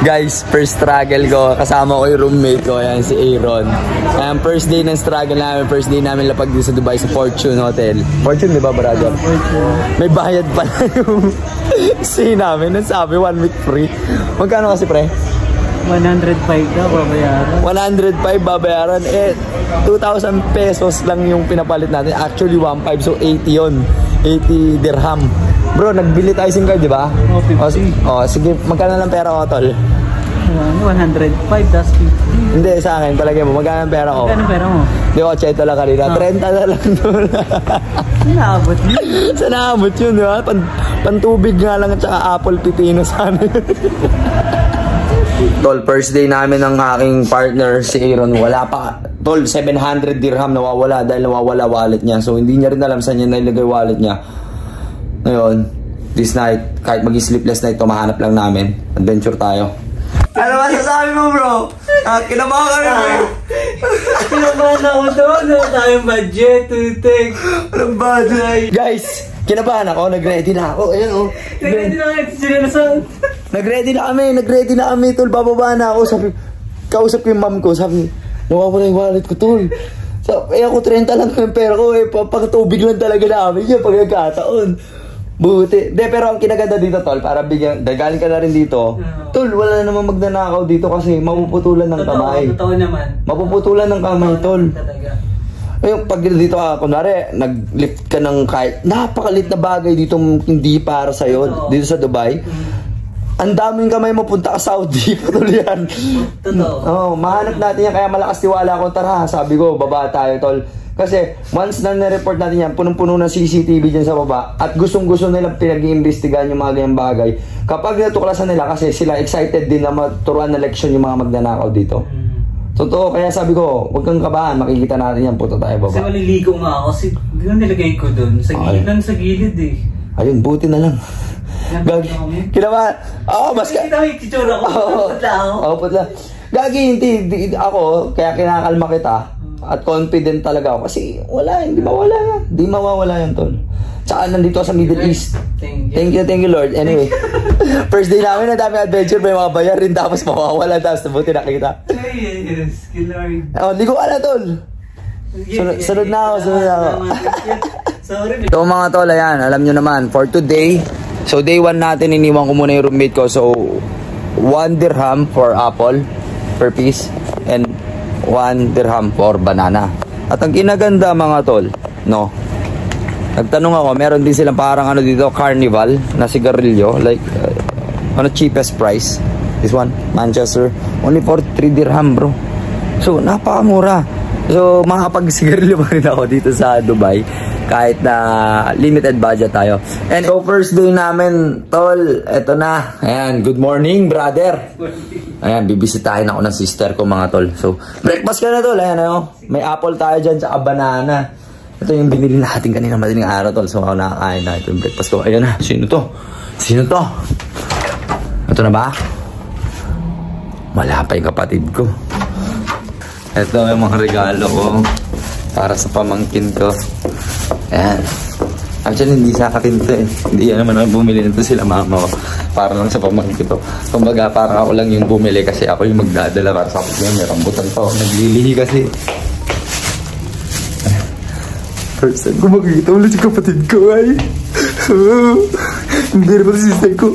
Guys, first struggle ko. Kasama ko yung roommate ko. Ayan, si Aaron. Ayan, first day ng struggle namin. First day namin lapag dito sa Dubai sa Fortune Hotel. Fortune, di ba, brother? May bayad pala yung stay namin. Nasabi, 1 week free. Magkano kasi, pre? 105 na babayaran. 105 babayaran. 2,000 pesos lang yung pinapalit natin. Actually, 1,500. So, 80 yun. 80 dirham. Bro, nagbili tayo SIM card, di ba? Oh, 50. Sige, magkano lang pera ko, tol? 105, that's 50. Hindi, sa akin, palagay mo, magkano ang pera ko? Magkano pera mo? Di ko, 80 lang kanina. 30 na lang, tol. Sinaabot yun. Sinaabot yun, di ba? Pantubig nga lang at saka apple pipino sana yun. Tol, first day namin ng aking partner, si Aaron, wala pa. Tol, 700 dirham nawawala dahil nawawala wallet niya. So, hindi niya rin alam saan niya nailagay wallet niya. Ngayon, this night, kahit mag-sleepless night, mahanap lang namin. Adventure tayo. Ano ba sasabi mo, bro? Kinabahan ka rin. Kinabahan ako doon. Ano tayong budget to take? Anong budget? Guys, kinabahan ako. Nag-ready na ako. Ayan, oh. Nag-ready na kami. Sila na saan? Nag-ready na kami, tol. Bababa na ako. Sabi, kausap ko yung mom ko. Sabi, nawawala yung wallet ko, tol. So, ako 30 lang yung pera ko. Pagtubig lang talaga namin yun. Pagkakataon. Buti. De, pero ang kinaganda dito, tol, para bigyan, galing ka na rin dito. Tol, wala na naman magnanakaw dito kasi mapuputulan ng kamay. Totoo naman. Mapuputulan ng kamay, tol. Ayun, pag dito ka, kunwari, nag-lift ka ng kahit napakalit na bagay dito hindi para sa'yo, dito sa Dubai. Ang daming kamay mapunta ka Saudi, patuloy yan. Totoo. Mahanap natin yan, kaya malakas tiwala ko, tara, sabi ko, baba tayo, tol. Kasi once na na-report natin yan, punong-puno ng CCTV dyan sa baba at gustong-gusto nilang pinag-iimbestigahan yung mga ganyang bagay. Kapag natuklasan nila, kasi sila excited din na maturuan na leksyon yung mga magnanakaw dito. Totoo, kaya sabi ko, huwag kang kabahan, makikita natin yan, punta tayo baba. Kasi maliligo nga ako, kasi doon nilagay ko doon, sa gilid eh. Ayun, buti na lang. Gagi, kinabahan. Oo, mas ka. Kita mo yung kitsura ko. Oo, putla. Gagi, hindi ako, kaya kinakalma kita. At confident talaga ako. Kasi wala, hindi mawala yan. Hindi mawawala yan, tol. Tsaka nandito sa Middle East. Thank you, Lord. Anyway, first day namin, ang dami adventure. May mga bayarin, tapos mawawala. Tapos nabuti nakita. Yes, Lord. Hindi ko alam, tol. Sunod na ako. Sorry. So mga tol, ayan, alam nyo naman, for today, so day 1 natin, iniwan ko muna yung roommate ko. So, 1 dirham for apple per piece and 1 dirham for banana. At ang kinaganda mga tol, no, nagtanong ako, meron din silang parang ano dito, carnival na sigarilyo, like, cheapest price. This one, Manchester, only for 3 dirham, bro. So, napakamura. So, makapag-sigarilyo pa rin ako dito sa Dubai kahit na limited budget tayo. And so, first day namin, tol, eto na. Ayan, good morning, brother. Ayan, bibisitahin ako ng sister ko, mga tol. So, breakfast ka na, tol. Ayan, may apple tayo dyan, tsaka banana. Ito yung binili natin kanina madaling araw, tol. So, ako nakakain na. Ito yung breakfast ko. Ayan na, sino to? Sino to? Ito na ba? Wala pa yung kapatid ko. Ito yung mga regalo ko para sa pamangkin ko. Ayan. Actually, hindi sa akin ito eh. Hindi yan naman ako bumili nito, sila mama ko. Para lang sa pamangkin ko. Kumbaga, parang ako lang yung bumili kasi ako yung magdadala para sa akin. May rambutan pa ako. Naglilihi kasi. First time ko makikita ulit yung kapatid ko ay. Hindi rin pa sister ko.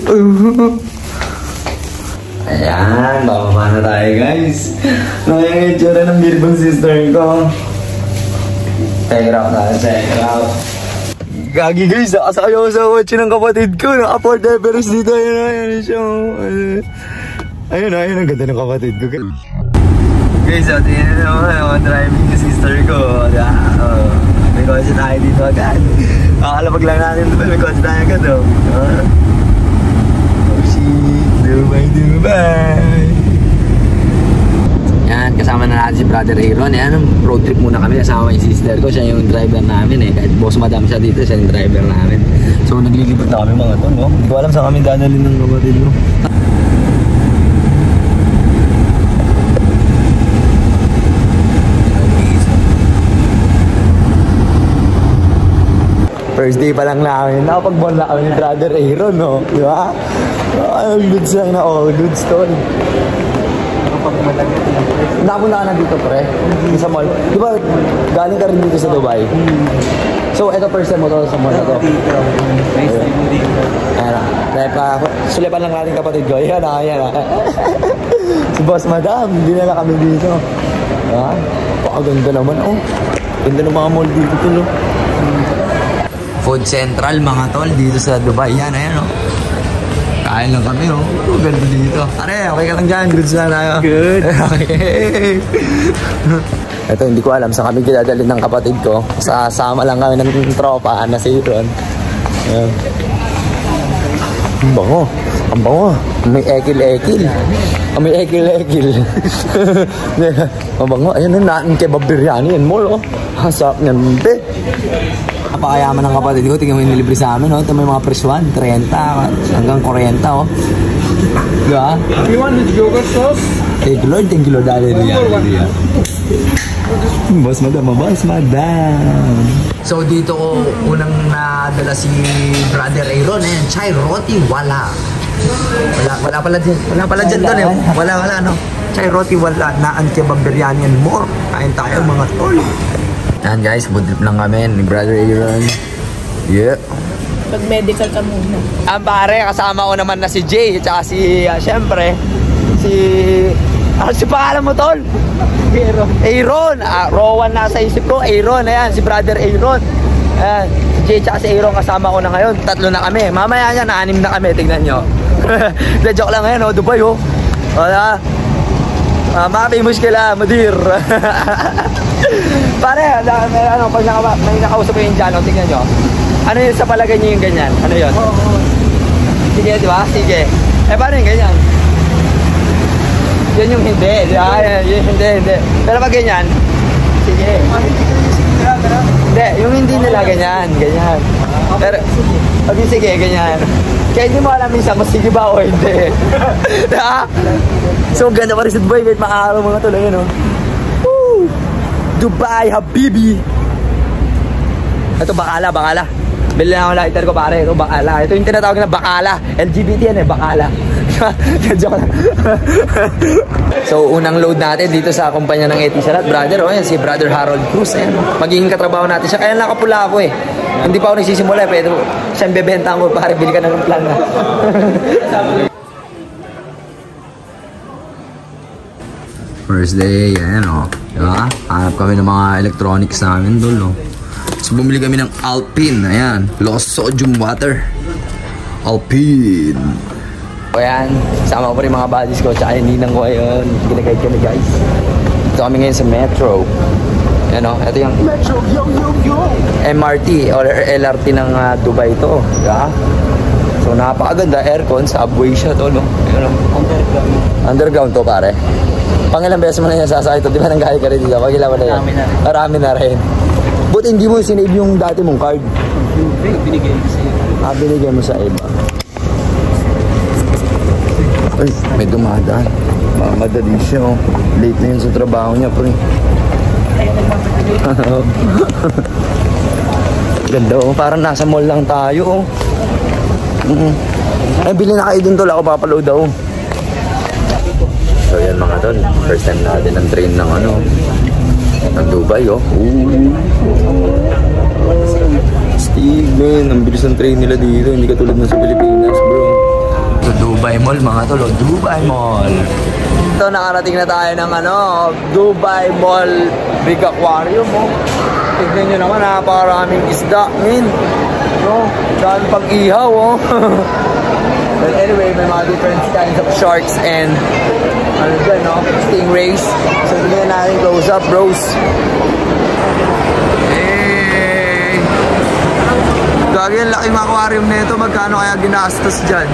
Ayan, bababa na tayo guys. Ano yung itsura ng beautiful sister ko? Take it out na, take it out. Gagi guys, nakasayaw sa kotse ng kapatid ko. Naka-Ford Everest dito. Ayun siya. Ayun, ang ganda ng kapatid ko. Guys, tingnan naman, driving yung sister ko. May kotse tayo dito agad. Kakalapag lang natin ito, may kotse tayo agad. Dubai. Yan, kasama na natin si Brother Aaron. Yan, road trip muna kami. Kasama yung sister ko. Siya yung driver namin eh. Kahit boss madam siya dito, siya yung driver namin. So, naglilibot na kami mga to, no? Hindi ko alam saan kami dadalhin ng kapatid mo. First day pa lang namin. Nakapag-bond na kami ni Brother Aaron, no? Di ba? Ay, goods lang na. Oh, goods tol. Kapag malagat lang. Napunta ka na dito, pre? Sa mall. Di ba, galing ka rin dito sa Dubai? So, ito first time mo to sa mall na to? Dito. Nice time mo dito. Sulipan lang natin kapatid ko. Yan ah. Si Boss Madam, hindi na kami dito. Ha? Pakaganda naman, oh. Ganda ng mga mall dito, tol, oh. Food Central, mga tol, dito sa Dubai. Yan, ayan, oh. Kain lang kami, oh. Ganda dito. Are, okay ka lang dyan. Goods lang tayo. Good. Okay. Ito, hindi ko alam saan kami kinadalhin ng kapatid ko. Sasama lang kami ng tropa na si Ron. Ayan. Ang bango. Ang bango. May ekil-ekil. May ekil-ekil. Ang bango. Ayan, naan kebab biryani. Yan mo, oh. Hasap niyan, be. Napakayaman ng kapatid ko. Tingnan mo yung nilibre sa amin, oh. Ito may mga preswan. 30 hanggang 40, oh. Diba? You want this yogurt sauce? Thank you Lord, hallelujah. Boss Madam. So dito ko unang nadala si Brother Aaron, chai roti wala pala dyan doon eh. Wala no. Chai roti wala, naan kebab biryani and more. Kain tayo mga tol. Yan guys, food trip lang kami ni Brother Aaron. Yeah. Pag-medical ka muna. Ang pare, kasama ko naman na si Jay, at si, syempre, si pangalan mo, tol? Aaron. Rowan nasa isip ko, Aaron, ayan, si Brother Aaron. Ayan, si Jay at si Aaron kasama ko na ngayon. 3 na kami. Mamaya niya, 6 na kami, tignan nyo. Joke lang ngayon, oh, Dubai, oh. Wala. Famous kila, Mudir. Pare, pag may nakausap ko yung dyan, oh, tignan nyo. Ano yun sa palagay niyo yung ganyan? Ano yun? Sige, di ba? Sige. Paano yung ganyan? Yan yung hindi. Yung hindi. Pero pag ganyan, sige. Hindi, yung hindi nila ganyan. Pero, pag yung sige, ganyan. Kaya hindi mo alam minsan kung sige ba o hindi. So, ganda pa rin sa Dubai. Kahit maaraw mga tuloy, yun, oh. Woo! Dubai, Habibi! Ito, bakala. Bili na ako lighter ko, pare. Ito, bakala. Ito yung tinatawag na bakala. LGBT yan eh, bakala. Joke lang. So, unang load natin dito sa kumpanya ng Etisalat, brother. O, yan, si Brother Harold Cruz. Ayan. Magiging katrabaho natin siya. Kaya nakapula ako eh. Hindi pa ako nagsisimula eh. Pero siyang bebenta ko, pare. Bili ka na ng plan na. First day, ayan o. Diba? Hanap kami ng mga electronics namin doon, o. So, bumili kami ng Alpine. Ayan. Low sodium water. Alpine. O yan. Sama ko rin mga buddies ko. Tsaka yung ninang ko ayun. Ginagayad kami guys. Ito kami ngayon sa Metro. Ayan o. Ito yung Metro. Yo. MRT or LRT ng Dubai ito. Diba? So, napakaganda. Aircon. Subway siya to, no? Ayan o. Underground to, pare. Pangilang beses mo na yan sasakay ito. Di ba nanggaya ka rin dito? Pagilan mo na yan. Marami na rin. Buti hindi mo sinave yung dati mong card. Binigay ko sa'yo. Binigay mo sa iba. Ay, may dumadaan. Madali siya, oh. Late na yun sa trabaho niya, pre. Ganda, oh. Parang nasa mall lang tayo, oh. Ay, bili na kayo dun, tol. Ako papaload, oh. So, yan mga tol. First time natin ang train ng ng Dubai, oh. Steve, man. Ang bilis ng train nila dito. Hindi katulad ng sa Pilipinas, bro. So, Dubai Mall, mga tol. Dubai Mall. Ito, nakarating na tayo ng Dubai Mall Big Aquarium, oh. Tignan nyo naman, napakaraming isda, man. No? Daan pang ihaw, oh. But anyway, may mga different kinds of sharks and stingrays. So, tignan natin close up, bros. Hey! Gagi, ang laking aquarium na ito. Magkano kaya ginastos dyan?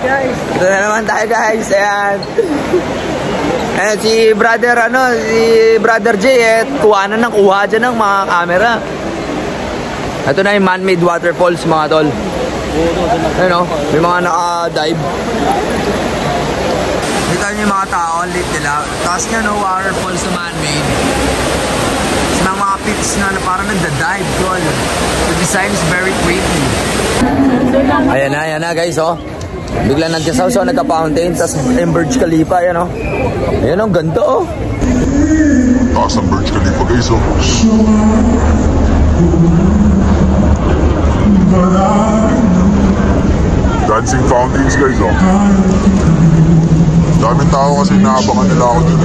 Guys, ito na naman tayo, guys. Ayan. Ayan, si Brother J, kuha dyan ng mga camera. Ito na yung man-made waterfalls, mga tol. Ayun, may mga naka-dive. Dito yung mga tao, late nila. Tapos nyo, waterfalls na man-made. Mga rapids na parang nagda-dive, tol. The design is very pretty. Ayan na guys, oh. Bigla nandiyan sa nagka-fountain, tapos yung Burj Khalifa, ayan, oh. Ayan, ang ganda, oh. Taas ang Burj Khalifa, guys, oh. Dancing fountains, guys, oh. Daming tao kasi naabangan nila ako dun.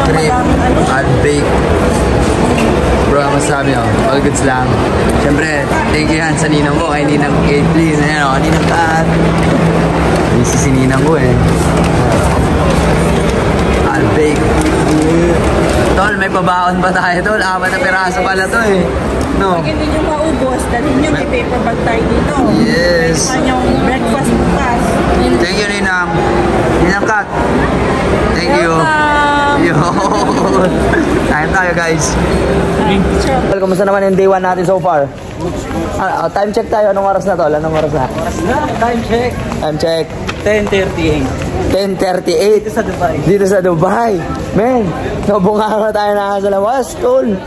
Trip, I'll bake. Bro, masasabi, oh. All goods lang. Siyempre, thank you yan sa ninang ko, kay ninang Caitlyn. Ayan, oh, ninang Kat. Busy si ninang ko, eh. I'll bake. Tol, may pabaon pa tayo, tol. 4 na piraso pala to, eh. No. Pag hindi nyo maubos, dalhin nyo, may paper bag tayo dito. Yes. May yung breakfast bukas. Thank you, Ninang. Ninang Kat. Thank you. Yo. Kain tayo, guys. Well, kumusta naman yung day 1 natin so far? Time check tayo. Anong oras na, tol? Anong oras na? Time check. Time check. 10:38. 10:38. Dito sa Dubai. Dito sa Dubai. Men, nabunganga tayo na sa labas, tol.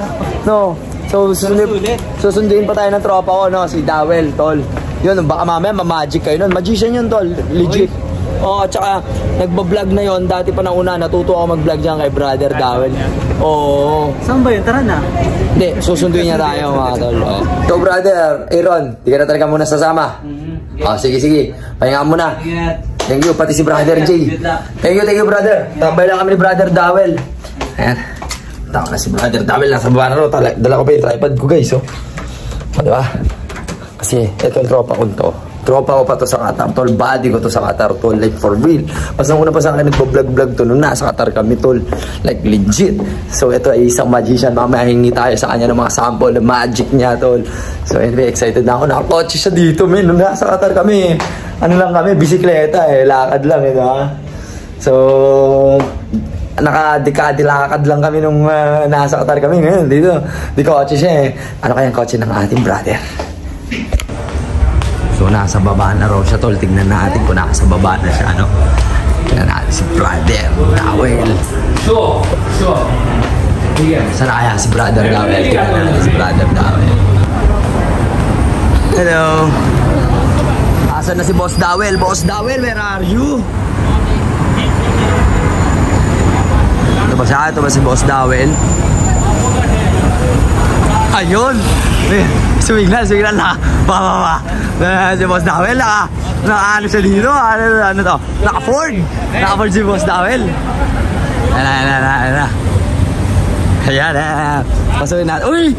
No. So, susunduin pa tayo ng tropa ko, no? Si Dawel, tol. Yun, baka mamaya ma-magic kayo nun. Magician yun, tol. Legit. Oo, tsaka nagbablog na yon. Dati pa na una, natuto ako mag-vlog dyan kay Brother Dawel. Oo. Saan ba yun? Tara na. Hindi, susunduin niya tayo, mga tol. Oh. So, Brother Aaron, di ka na talaga muna sasama. Oh, sige. Pahinga mo na. Thank you, pati si Brother Jay. Thank you, brother. Tambay lang kami ni Brother Dawel. Ayan. Tama na si Brother Dawel, nasa baba na ro. Dala ko pa yung tripod ko, guys, oh. O, diba? Kasi, itong tropa ko to. Tropa ko pa to sa Qatar, tol. Body ko to sa Qatar, tol. Like, for real. Mas nang una pa sa akin, nagpo-vlog to. Nung nasa Qatar kami, tol. Like, legit. So, ito ay isang magician. Mamaya hingi tayo sa kanya ng mga sample ng magic niya, tol. So, anyway, excited na ako. Nakakotse siya dito, men. Nung nasa Qatar kami, ano lang kami, bisikleta, eh. Lakad lang, eh, diba? So, nakadekade lakad lang kami nung nasa Qatar kami. Ngayon, dito, di kotse siya, eh. Ano kayang kotse ng ating brother? So, nasa baba na raw siya, tol. Tignan natin kung nasa baba na siya, ano. Tignan natin si Brother Dawel. Sure. Saan kaya si Brother Dawel? Tignan natin si Brother Dawel. Hello. Asan na si Boss Dawel? Boss Dawel, where are you? Ito ba siya? Ito ba si Boss Dawel? Ayun! Sumiglan na. Ba. Si Boss Dawel naka-ano siya dito. Ano to? Naka-Ford si Boss Dawel. Ayan. Pasukin natin. Uy!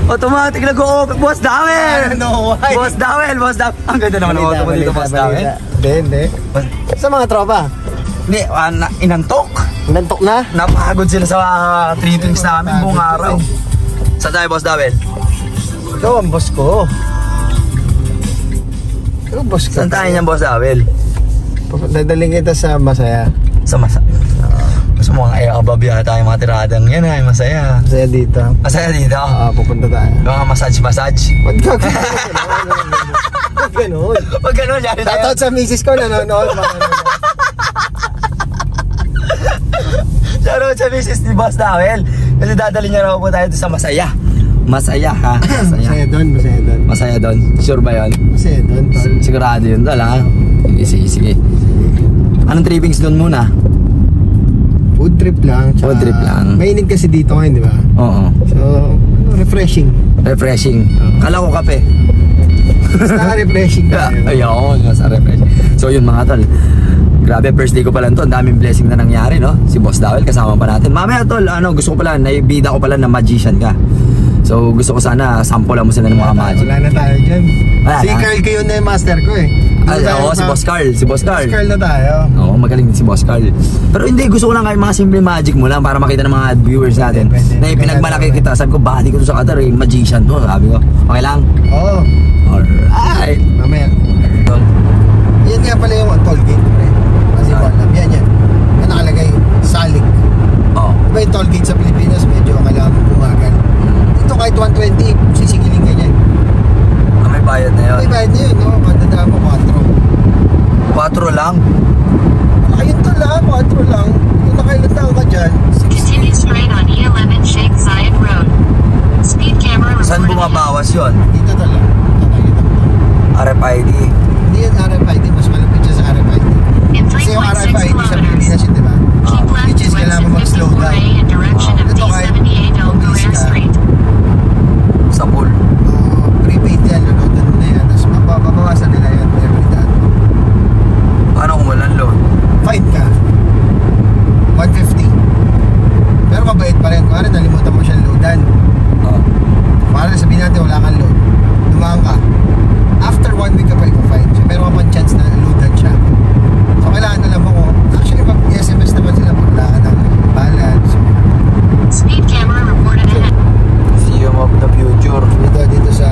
Automatic nag-o-open. Boss Dawel! No, why? Boss Dawel. Ang ganda naman ng auto mo dito, Boss Dawel. Hindi. Sa mga tropa? Hindi, inantok. Nantok na? Napagod sila sa trippings namin buong araw. Saan tayo, Boss Dawel? Ikaw ang boss ko. Saan tayo niyan, Boss Dawel? Dadaling kita sa Masaya. Sa Gusto mo nga babiyahe tayo mga tiradang yan, ay masaya. Masaya dito. Masaya dito? Pupunta tayo. Mga massage. Ba't gano'n? Pag gano'n, yari tayo. Shoutout sa misis ko, nanonood. Shoutout sa misis ni Boss Dawel. Kasi dadali niya raw po tayo sa Masaya. Masaya, ha? Masaya doon. Sure ba yun? Masaya doon. Sigurado yun, tol, ha? Sige. Anong trippings doon muna? Food trip lang. Food trip lang. Mainit kasi dito ngayon, di ba? Oo. So, refreshing. Kala ko kape. Basta refreshing tayo. Ayun, nasa refreshing. So yun, mga tol. Grabe, first day ko pala ito. Ang daming blessing na nangyari, no? Si Boss Dawel, kasama pa natin. Mamaya, tol, gusto ko pala, naibida ko pala na magician ka. So, gusto ko sana sample mo sila ng mga magic. Wala na tayo dyan. Si Carl ko yun na yung master ko, eh. Oo, si Boss Carl. Si Boss Carl. Na tayo. Oo, magaling din si Boss Carl. Pero hindi, gusto ko lang kahit mga simple magic mo lang para makita ng mga viewers natin. Na pinagmalaki kita. Sabi ko, body ko to sa Qatar, magician to. Sabi ko, okay lang? Oo. Alright. Mamaya. Yan nga pala yung toll gate. Kasi alam, yan. Yan nakalagay, salik. Oo. Diba yung toll gate sa Pilipinas, medyo kailangan bumagal. Dito kahit 120, sisigilin ka niyan. May bayad na yun. May bayad na yun, no? Madadaan mo 4. 4 lang? Ayun to lang, 4 lang. Yung nakailatang ka dyan. Continue straight on E11 Sheikh Zayed Road. Speed camera Saan reported ahead. bumabawas yun? Dito talaga. RFID. Hindi yan RFID, mas malapit siya sa RFID. In Kasi yung 3.6 RFID sa kilometers, Pilipinas yun, di ba? keep left Which is to kailangan mo exit mag-slow 54A down. in direction of Ito kahit D78 Eau mabilis Galere ka. Street. Sa pool. Prepaid yan, lunutan mo na yan. Tapos mababawasan nila yan every time. Paano kung walang load? Fine ka. 150. Pero mabait pa rin. Kung nalimutan mo siyang loadan. Para sabihin natin wala kang load. Dumaan ka. After 1 week ka pa ipa-fine siya. Pero kapag chance na loadan siya. So kailangan alam mo kung actually pag SMS naman sila kung wala ka ng balance. Speed camera reported ahead. Museum of the Future. Dito sa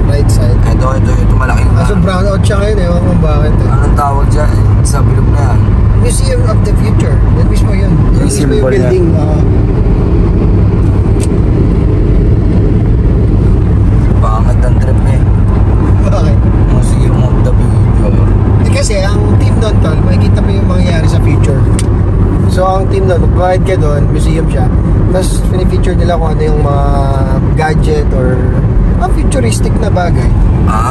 right side. Ito malaking Kaso brown out siya ngayon eh. Ewan kung bakit eh. Anong tawag dyan? Sa bilog na yan. Museum of the Future. Yan mismo yun. Yan mismo symbol yung niya. building. Pangat ang trip eh. Bakit? Museum of the Future. Kasi ang team doon tol, makikita mo yung mangyayari sa future. So ang team doon, magpapahid ka doon, museum siya. Tapos pinifeature nila kung ano yung mga gadget or mga futuristic na bagay.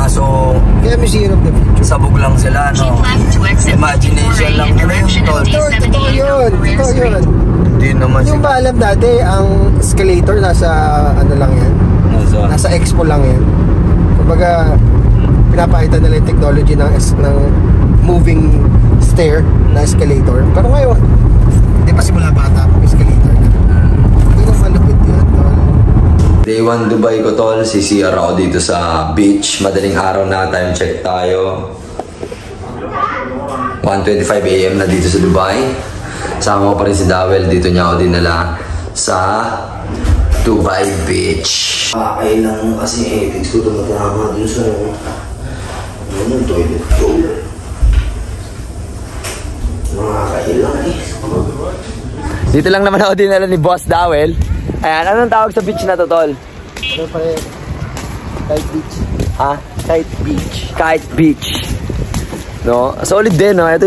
So Kaya Museum of the Future. sabog lang sila, Keep no? left to exit Imagination 54A lang in nila direction yung of tol. Totoo D78 yun. Eau Galere Totoo Street. yun. Hindi naman Yung ba alam dati, ang escalator nasa ano lang yan? Nasa expo lang yan. Kumbaga, pinapakita nila yung technology ng moving stair na escalator. Pero ngayon, hindi pa simula bata yung escalator na. Hindi ko malupit yun, tol. Day 1 Dubai ko tol, CCR ako dito sa beach. Madaling araw na, time check tayo. 1:25 AM na dito sa Dubai. Sama ko pa rin si Dawel, dito niya ako dinala sa Dubai Beach. Kailan kasi edit ko tumatama dun sa yung toilet ko. Nakakailang eh. Dito lang naman ako dinala ni Boss Dawel. Ayan, anong tawag sa beach na to, tol? Ano pa rin? Kite beach. Ha? Kite beach. Kite Beach. No? Solid din, no? Ito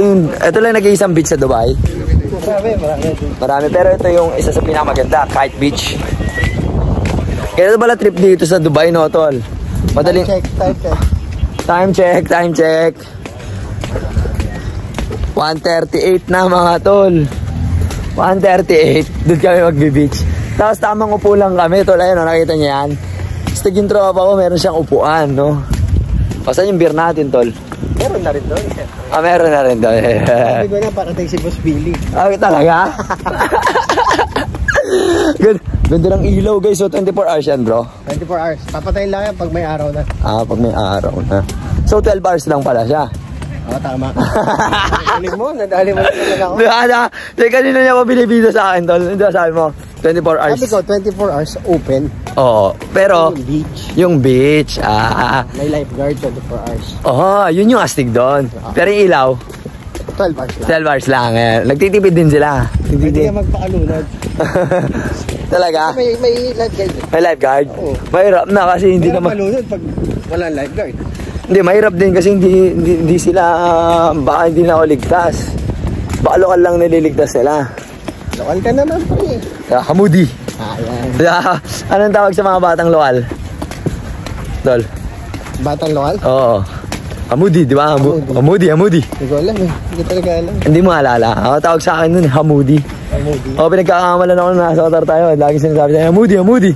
lang nag-iisang beach sa Dubai. Marami. Marami, pero ito yung isa sa pinakamaganda, Kite Beach. Kaya ito pala trip dito sa Dubai, no, tol? Madaling... Time check. Time check. 1:38 na, mga tol. 1:38. Doon kami magbe-beach. Tapos tamang upo lang kami, tol. Ayun, no, nakita niyo yan? Tapos yung tropa ko, meron siyang upuan, no? Pasan yung beer natin, tol? Meron na rin doon. Meron na rin, tol. Sabi ko na, parating si Boss Billy. Talaga? Ganda ng ilaw, guys. So, 24 hours yan, bro. 24 hours. Papatayin lang yan pag may araw na. Pag may araw na. So, 12 hours lang pala siya. Oo, tama. Nadali mo na talaga ako. Kanina niya pa binibida sa akin, tol. Hindi sabi mo, 24 hours. Sabi ko, 24 hours open. Oo. Pero, Yung beach. yung beach, May lifeguard 24 hours. yun yung astig doon. Pero yung ilaw, 12 hours lang. 12 hours lang. Nagtitipid din sila. Pwede ka magpakalunod. Talaga? May lifeguard. May lifeguard? Oo. Mahirap na kasi hindi Pero naman... malunod pag walang lifeguard. Hindi, mahirap din kasi hindi sila... baka hindi na ako ligtas. Baka lokal lang nililigtas sila. Lokal ka naman pa eh. Hamudi. Ayan. Anong tawag sa mga batang lokal? Tol? Batang lokal? Oo. Hamudi, di ba? Hamudi. Hindi ko alam eh. Hindi ko talaga alam. Hindi mo alala. Ako tawag sa akin nun, Hamudi. Hamudi. Pinagkakamalan ako na nasa otar tayo. Lagi sinasabi tayo, Hamudi.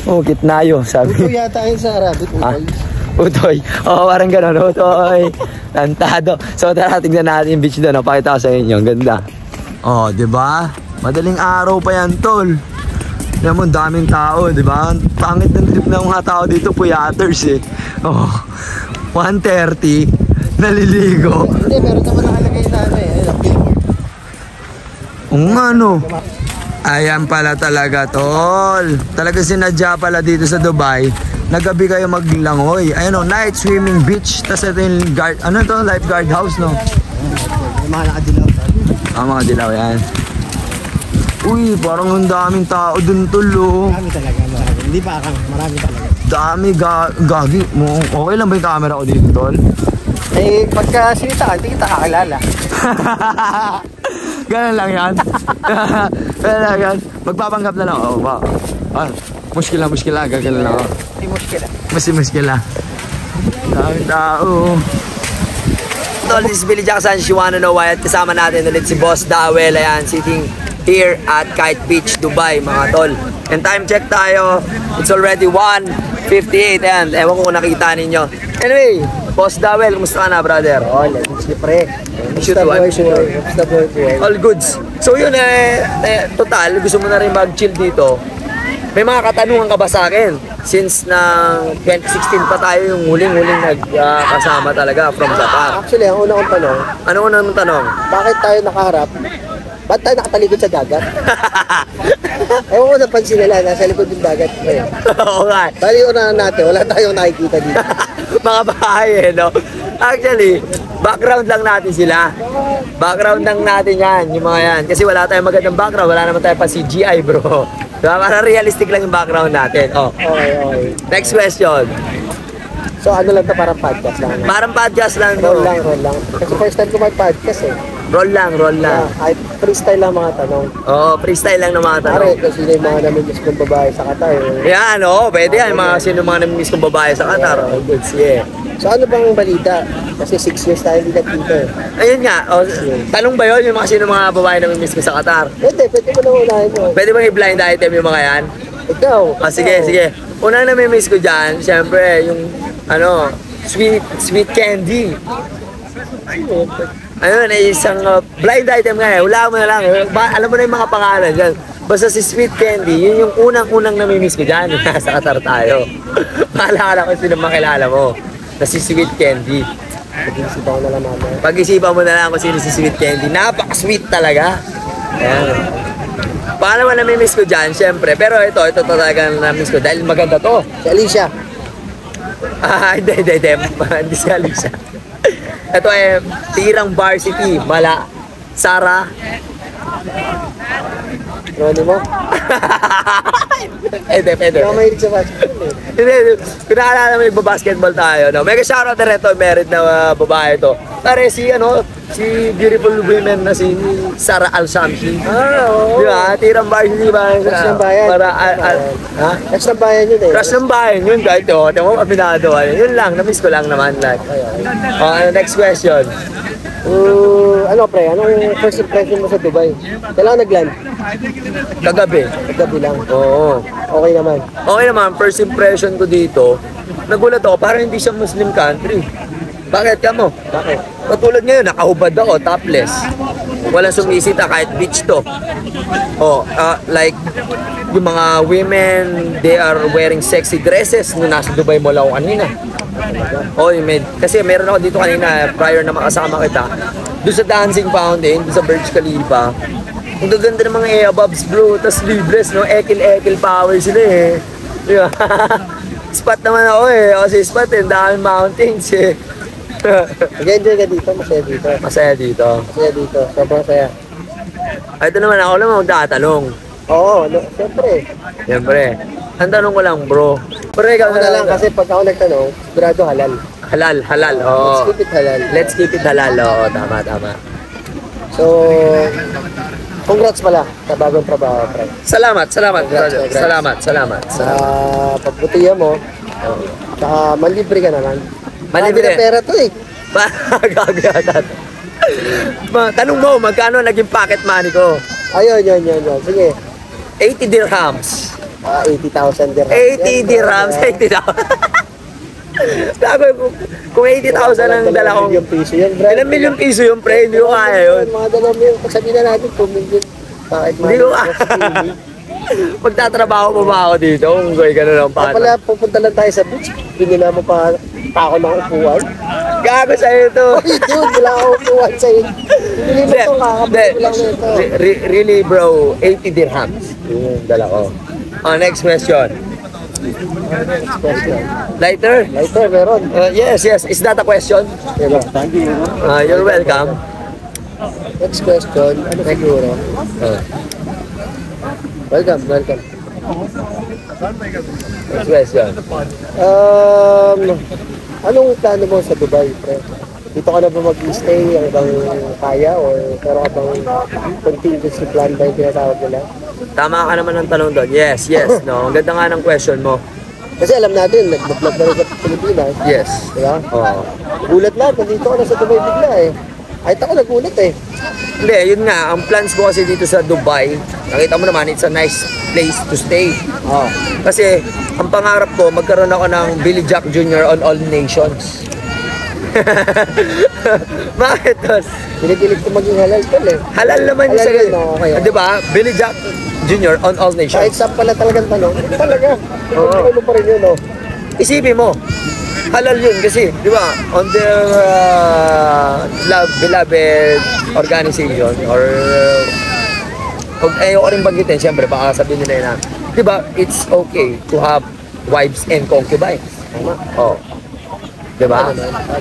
Kitnayo, sabi. Ito yata yun sa Arabic. Utoy. Parang gano'n. Utoy. Tantado. So, tara, tignan natin yung beach doon. Pakita ko sa inyo. Ang ganda. Di ba? Madaling araw pa yan, tol. Yan mo, daming tao, di ba? Pangit ng trip ng mga tao dito, puyaters eh. 1:30, naliligo. Hindi, meron naman nakalagay na ano eh. Ano? Ayan pala talaga, tol. Talaga sinadya pala dito sa Dubai. Nagabi kayo maglangoy. Ayun night swimming beach. Tapos ito yung lifeguard house, no? May mga nakadilaw. Mga dilaw yan. Uy, parang ang daming tao dun, tol, oh. Marami talaga, marami. Hindi pa akang, marami talaga. Dami, gagi mo. Okay lang ba yung camera ko dito, tol? Pagka sinita, hindi kita kakilala. Ganun lang yan. Ganun lang yan. Magpapanggap na lang. Oh, wow. Muskila. Gagano lang. Muskila. Daming tao. Tol, this is Billy Jackson. She wanna know why? At kasama natin ulit si Boss Dawel. Ayan, sitting here at Kite Beach, Dubai, mga tol. And time check tayo. It's already 1:58. Ayan, ewan ko kung nakita ninyo. Anyway, Boss Dawel, kumusta ka na, brother? Siyempre. All goods. So yun total, gusto mo na rin mag-chill dito. May mga katanungan ka ba sa akin? Since na 2016 pa tayo yung huling-huling nagkasama talaga from Qatar. Actually, ang una kong tanong, Ano unang tanong? bakit tayo nakaharap? Ba't tayo nakatalikod sa dagat? Ewan ko napansin nila, nasa likod ng dagat. Oo nga. Bali, unahan natin, wala tayong nakikita dito. Mga bahay no? Actually, background lang natin sila. Background lang natin yan, yung mga yan. Kasi wala tayong magandang background, wala naman tayo pa CGI, bro. Diba? Para realistic lang yung background natin. Oh. Okay. Next question. So ano lang to, parang podcast lang. Parang podcast lang to. Roll lang. Kasi first time ko mag-podcast eh. Roll lang. Kahit freestyle lang mga tanong. Oo, freestyle lang ng mga tanong. Pare, kasi yung mga namimiss kong babae sa Qatar. Yan, oo, pwede yan. Sino mga namimiss kong babae sa Qatar. Oh, good, sige. So ano bang balita? Kasi 6 years tayo hindi nagkita eh. Ayun nga, tanong ba yun yung mga sino mga babae namimiss ko sa Qatar? Pwede mo na unahin mo. Pwede bang i-blind item yung mga yan? Ikaw. Sige. Unang namimiss ko dyan, syempre, yung sweet candy. Ayun, isang blind item nga eh. Wala mo na lang. Alam mo na yung mga pangalan dyan. Basta si Sweet Candy, yun yung unang namimiss ko dyan. Nasa Qatar tayo. Bahala ka kung sino makilala mo. Na si Sweet Candy. Pag-iisipan ko na lang mamaya. Pag-isipan mo na lang kung sino si Sweet Candy. Napaka-sweet talaga. Ayan. Pangalawa namimiss ko dyan, syempre. Pero ito talaga namimiss ko dahil maganda to. Si Alicia. Hindi. Hindi si Alicia. Ito Tirang Varsity, Sara. Ronnie mo? Pwede. Ikaw mahilig sa basketball eh. Hindi, kung nakalala mo yung basketball tayo, no? Mega shoutout na rin to, married na babae to. Pare si beautiful women na si Sara Al-Shamsi. Oo. Di ba? Tirang Varsity ba? Crush ng bayan. Ha? Crush ng bayan yun eh. Crush ng bayan yun, kahit mo, aminado. Yun lang, na-miss ko lang naman. Next question. Anong first impression mo sa Dubai? Kailangan nag-land? Kagabi. Gabi lang. Oo. Okay naman. Okay naman, first impression ko dito, nagulat ako, parang hindi siya Muslim country. Bakit ka mo? Bakit? Katulad ngayon, nakahubad ako, topless. Walang sumisita kahit beach to. Like, yung mga women, they are wearing sexy dresses nung nasa Dubai mo lang ako kanina. Kasi meron ako dito kanina, prior na makasama kita, doon sa Dancing Fountain, doon sa Burj Khalifa. Ang gaganda ng mga eabobs, bro. Tapos libres, no? Ekil power sila eh. Di ba? Spot naman ako eh. Kasi spot eh, daming mountains eh. Nag-enjoy ka dito, masaya dito. Masaya dito. Masaya dito, sobrang saya. Ito naman, ako lang magtatanong. Oo, siyempre. Siyempre. Ang tanong ko lang, bro. Pero ikaw Ako na lang, kasi pag ako nagtanong, sigurado halal. Halal, oo. Let's keep it halal. Let's keep it halal, oo. Tama. So, congrats pala sa bagong trabaho, Frank. Salamat, brother. Congrats. Salamat. Sa pagbutihan mo, saka manlibre ka naman. Manlibre. Dami na pera to eh. Gagawin. Tanong mo, magkano naging pocket money ko? Ayun. Sige. 80 dirhams. 80,000 dirhams. 80 dirhams, 80,000. Kung 80,000 ang dala kong... Ilang piso yan, bro. Ilang milyong piso yung pre, hindi ko kaya yun. Mga 2 milyon, pagsabihin na natin, 2 milyon. Bakit Hindi ko kaya. Magtatrabaho mo ba ako dito? Kung gawin ka na lang paano? Pala, pupunta lang tayo sa beach. Pinila mo pa ako ng upuan. Gago sa'yo ito. Oy, dude, wala akong upuan sa'yo. Hindi mo ito, kakabili ko lang nito. Really bro, 80 dirhams. Yung dala ko. Next question. Next question. Lighter? Lighter, meron. Yes. Is that a question? Diba? Thank you. You're welcome. Next question, ano siguro? Welcome. Next question. Anong plano mo sa Dubai, pre? Dito ka na ba mag-stay hanggang kaya or meron ka bang contingency plan ba yung tinatawag nila? Tama ka naman ng tanong doon. Yes, no. Ang ganda nga ng question mo. Kasi alam natin, nag-vlog na rin sa Pilipinas. Yes. Diba? Oo. Gulat lang, nandito ka na sa Dubai bigla eh. Kahit ako nagulat eh. Hindi, yun nga. Ang plans ko kasi dito sa Dubai, nakita mo naman, it's a nice place to stay. Oh. Kasi, ang pangarap ko, magkaroon ako ng Billy Jack Jr. on all nations. Bakit, Tos? Pinipilit ko maging halal tol eh. Halal naman yung Halal sa yun, okay. Di ba? Billy Jack Jr. on all Kahit nations. saan pala talagang tanong, talaga. Oo. Ano pa rin yun, no? Isipin mo, halal yun kasi, di ba, on their beloved organization or ayoko rin banggitin, siyempre, baka sabihin nila na, di ba, it's okay to have wives and concubines. Tama. Oh. Di ba?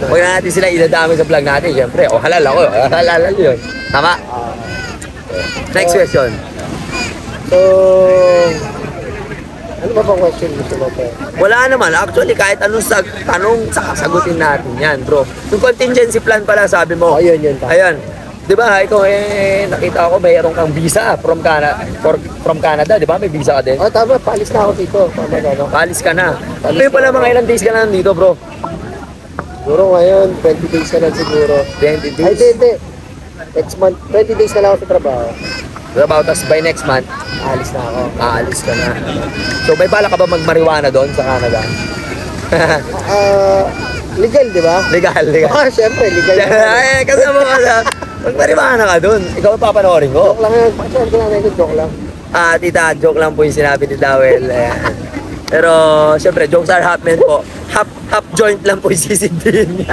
Huwag na natin sila idadami sa vlog natin, siyempre. O, halal ako. Halal yun. Tama? Next question. So, ano ba bang question gusto mo pa? Wala naman. Actually, kahit anong tanong, sasagutin natin yan, bro. Yung contingency plan pala, sabi mo. Oh, yun. Ayan. Di ba, ikaw nakita ko mayroon kang visa from Canada. Di ba? May visa ka din. Oh, tama. Paalis na ako dito. Tama na, no? Paalis ka na. Paalis Pero pala mga ilang days ka na nandito, bro. Siguro ngayon, 20 days na lang siguro. 20 Ay, days. hindi. Next month, 20 days na lang ako sa trabaho. So, about us by next month, Aalis na ako. aalis ka na. So, may bala ka ba mag-marijuana doon sa Canada? Legal, di ba? Legal. Ah, syempre, legal. Ay, kasama ka na. Mag-marijuana ka doon. Ikaw ang papanoorin ko. Joke lang yan. Pasensya na natin, joke lang. Tita, joke lang po yung sinabi ni Dawel. Ayan. Pero, syempre, jokes are half meant po. Half joint lang po yung sisindihin niya.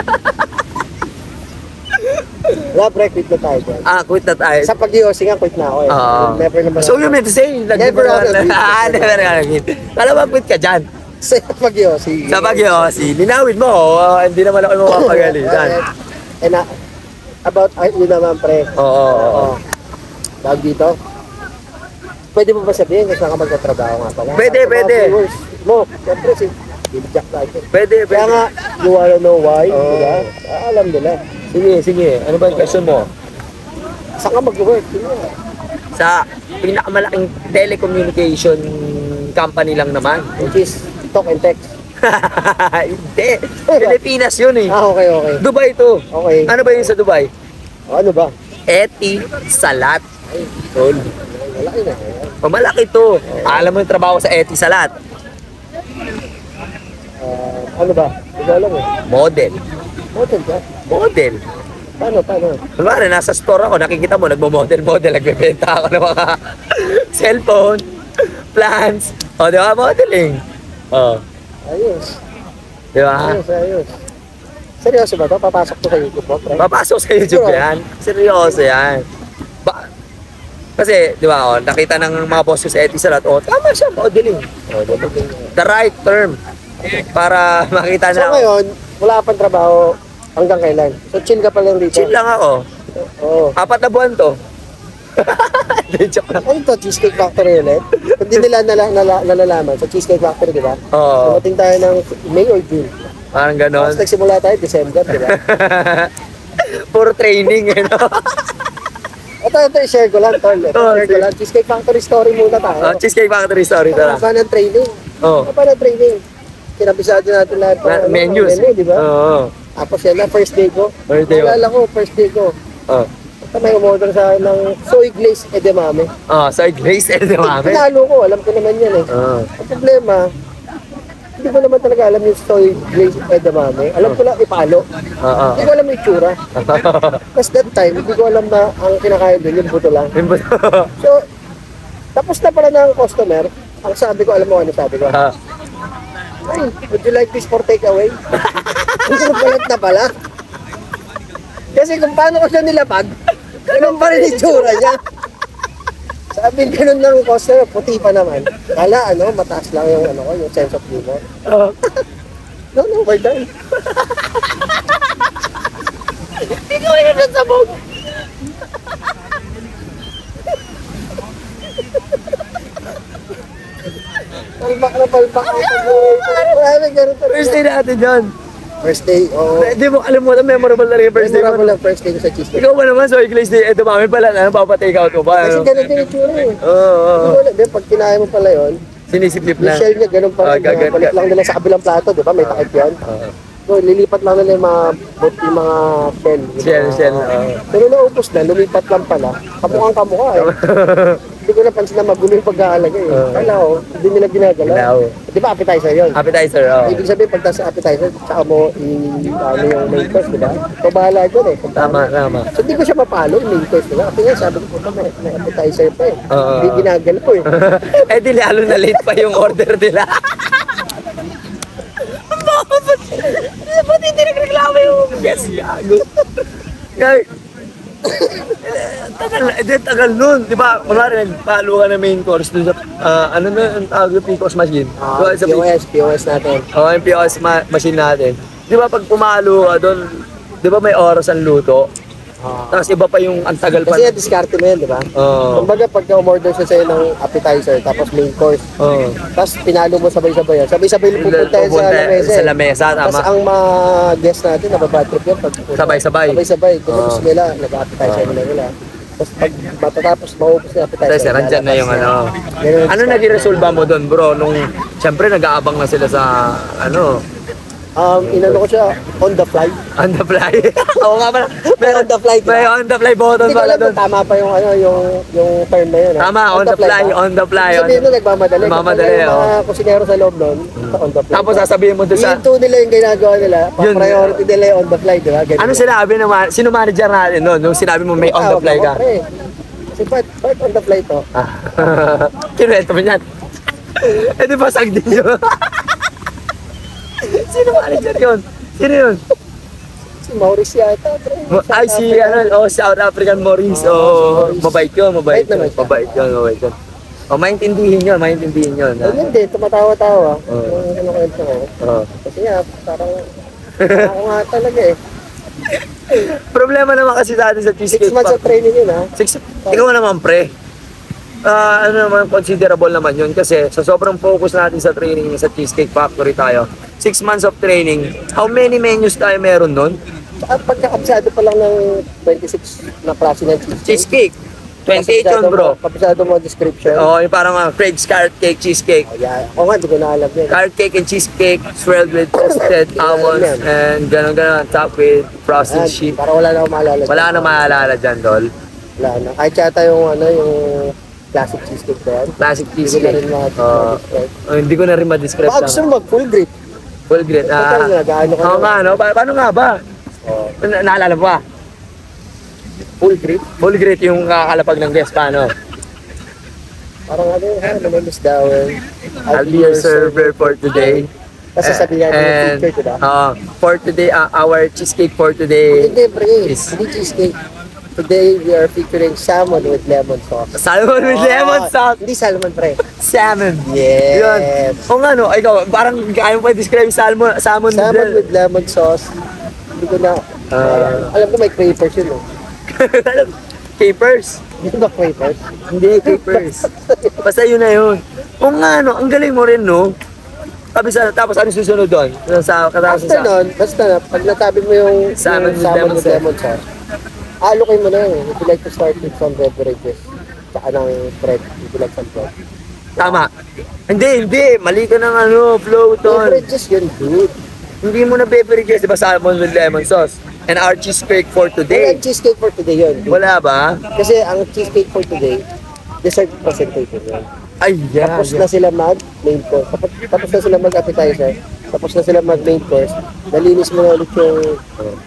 Wala, pre, quit na tayo dyan. Quit na tayo. Sa pag-iossi nga, quit na ako eh. Never naman. So, you meant to say, Never ako nag-quit. Never ako nag-quit. Alam mo, quit ka dyan. Sa pag-iossi. Sa pag-iossi. Linawin mo, hindi naman ako mapapagalitan. And about yun naman, pre. Oo. Tawag dito. Pwede mo ba sabihin kung saan ka magtatrabaho nga pala? Pwede. Viewers mo, siyempre si Billy Jack tayo. Pwede. Kaya nga, you wanna know why, Oo. diba? Alam nila. Sige. Ano ba yung question mo? Saan ka mag-work? Sige nga. Sa pinakamalaking telecommunication company lang naman. Which is talk and text. Hindi. Pilipinas yun eh. Okay. Dubai to. Okay. Ano ba yun sa Dubai? Ano ba? Etisalat. Tol. Malaki na. Malaki to. Alam mo yung trabaho sa Etisalat. Ano ba? Hindi ko alam eh. Model. Hotel ka? Model. Paano? Kunwari, nasa store ako, nakikita mo, nagmo-model, nagbebenta ako ng mga cellphone, plants. O, di ba? Modeling. O, Ayos. di ba? Ayos. Seryoso ba to? Papasok to sa YouTube mo, pre? Papasok sa YouTube yan. Seryoso yan. Kasi, di ba, nakita ng mga boss ko sa Etisalat, tama siya, modeling. The right term. Para makita So na. ngayon, wala ka pang trabaho hanggang kailan? So chill ka pa lang dito? Chill lang ako. Oo. 4 na buwan to. Hindi, joke lang. Ano to? Cheesecake Factory ulit? Hindi nila nalalaman sa Cheesecake Factory, di ba? Oo. Dumating tayo ng May or June. Parang ganon. Tapos nagsimula tayo December, di ba? Puro training, no? Ito, i-share ko lang, tol. Share ko lang. Cheesecake Factory story muna tayo. Cheesecake Factory story tara. Ano ng training? Oh. Ano ng training? Kinabisado natin lahat ng Menus. menu, di ba? Oo. Tapos yan na, first day ko. First day mo. Alala ko, first day ko. Oh. Basta may umorder sa akin ng soy glazed edamame. So Grace edamame. Pinalo ko, alam ko naman yan eh. Oo. Ang problema, hindi ko naman talaga alam yung soy glazed edamame. Alam ko lang ipalo. Oo. Hindi ko alam yung itsura. Tapos that time, hindi ko alam na ang kinakain doon, yung buto lang. So, tapos na pala ng customer, ang sabi ko, alam mo ano sabi ko? Ay, would you like this for takeaway? Gusto balat na pala. Kasi kung paano ko siya nilapag, ganun pa rin itsura niya. Sabi ganun ng customer, puti pa naman. Kala, mataas lang yung, yung sense of humor. No, we're done. Hindi ko yun nasabog. Palpak na palpak. Marami ganun talaga. First day natin dyan. First day, Hindi mo kalimutan, memorable na rin yung first day mo. memorable ang first day ko sa cheesecake. Ikaw ba naman, so Glaze Day, dumami pala na, papatake out mo ba? Kasi ganun din yung tsura eh. Oo. Di ba, pag kinaya mo pala yun, Sinisiklip yung lang. shell niya ganun pa rin. Balik lang nila sa kabilang plato, di ba? May takip yan. So, lilipat lang nila yung mga shell. Shell. Pero naupos na, lumipat lang pala. Kamukhang kamukha eh. Hindi ko napansin na magulo yung pag-aalaga eh. Kala ko, hindi nila ginagalaw. Di ba appetizer yun? Appetizer, oo. Ibig sabihin, pag sa appetizer, tsaka mo yung main course, di ba? So, bahala dyan eh. Tama. So, hindi ko siya mapalo yung main course, di ba? Kasi nga, sabi ko, may appetizer pa eh. Oo. Hindi ginagalaw eh. Eh di lalo na late pa yung order nila. Ba't hindi nagreklamo yung guest? Gago. Tagal nun. Di ba, kunwari nagpalo ka na main course dun sa, ano na ang tawag yung PCOS machine? POS natin. Oo, yung POS machine natin. Di ba pag pumalo ka doon, di ba may oras ang luto? Tapos iba pa yung ang tagal pa. Kasi diskarte mo yan, di ba? Oo. Kumbaga, pagka umorder siya sa'yo ng appetizer, tapos main course, tapos pinalo mo sabay-sabay yan. Sabay-sabay yung pupunta yan Sa lamesa, Tapos tama. ang mga guest natin, nababad trip yan. Sabay-sabay. Sabay-sabay. Kung gusto nila, nag-appetizer nila. Tapos pag matatapos, maubos na appetizer. Kasi nandyan na yung ano. Ganun. Ano naging resolba mo doon, bro? Nung, siyempre, nag-aabang na sila sa, ano, Inano ko siya on the fly. on the fly. Oo nga pala. May on the fly. May on the fly button Hindi ko pala alam doon. kung tama pa yung term na yun. Tama, on the fly, ba? on the fly. Sabihin mo nagmamadali. Nagmamadali, Kapag yung mga kusinero sa loob nun, on the fly. Tapos sasabihin mo doon sa, Yung two nila yung ginagawa nila, Yun. priority nila yung on the fly, di ba? Ganun. ano sinabi naman, sino manager natin noon? Nung sinabi mo may on the fly ka. Kasi part on the fly to. Kinuwento mo yan. Eh di ba sagdi yun? Sino manager yun? Sino yun? Si Maurice yata, pre. Ay, si South African Maurice. Mabait yun. Mabait naman siya. Mabait yun. Maintindihin yun. Ayun din, tumatawa-tawa. Yung ano kwento ko. Kasi nga, parang ako nga talaga eh. Problema naman kasi sa atin sa 6 Cheesecake months of training yun ha. Ikaw naman, pre. Ano naman, considerable naman yun kasi sa sobrang focus natin sa training sa Cheesecake Factory tayo, 6 months of training, how many menus tayo meron nun? Pagkakabisado pa lang ng 26 na klase ng cheesecake. Cheesecake. 28 yun, bro. Kabisado mo description. Oo, yung parang Craig's Carrot Cake Cheesecake. Yeah. Oo nga, di ko na alam yan. Carrot cake and cheesecake swirled with toasted almonds and gano'n top with frosted sheep. Parang wala na akong maalala. Wala ka na maalala dyan, Dol. Wala na. Kahit yata yung yung classic cheesecake ba yan? Classic Hindi ko na rin cheesecake. Hindi ko na rin ma-describe. Baka gusto mo mag-full grip. Full grade. Oo nga, no? Paano nga ba? Naalala mo ba? Full grip? Full grade yung kakalapag ng guest pa, no? Parang my name is Darwin. I'll be your server for today. Kasi sabihan mo yung feature, diba? For today, our cheesecake for today. Hindi, pre. Hindi cheesecake. Today, we are featuring salmon with lemon sauce. Salmon with lemon sauce. Hindi salmon, pre. Salmon. Yes. Yun. O nga, no? Ikaw, parang kaya mo pa describe salmon with lemon sauce. Hindi ko na... alam ko may crayfish yun, no? Capers. Hindi ba crayfish? Hindi, capers. Basta yun na yun. O nga, no? Ang galing mo rin, no? Tapos ano susunod doon? After nun, basta pag natabi mo yung salmon with lemon sauce, alokay mo na yun. If you like to start with some beverages, saka ng bread, if you like some bread. Tama. Hindi. Mali ka ng flow, Ton. Beverages yun, dude. Hindi mo na beverages, di ba, salmon with lemon sauce? And our cheesecake for today. Wala cheesecake for today yun. Wala ba? Kasi ang cheesecake for today, dessert presentation yun. Ay, yeah. Tapos na sila mag-main course. Tapos na sila mag-appetizer. Tapos na sila mag-main course. Nalinis mo na ulit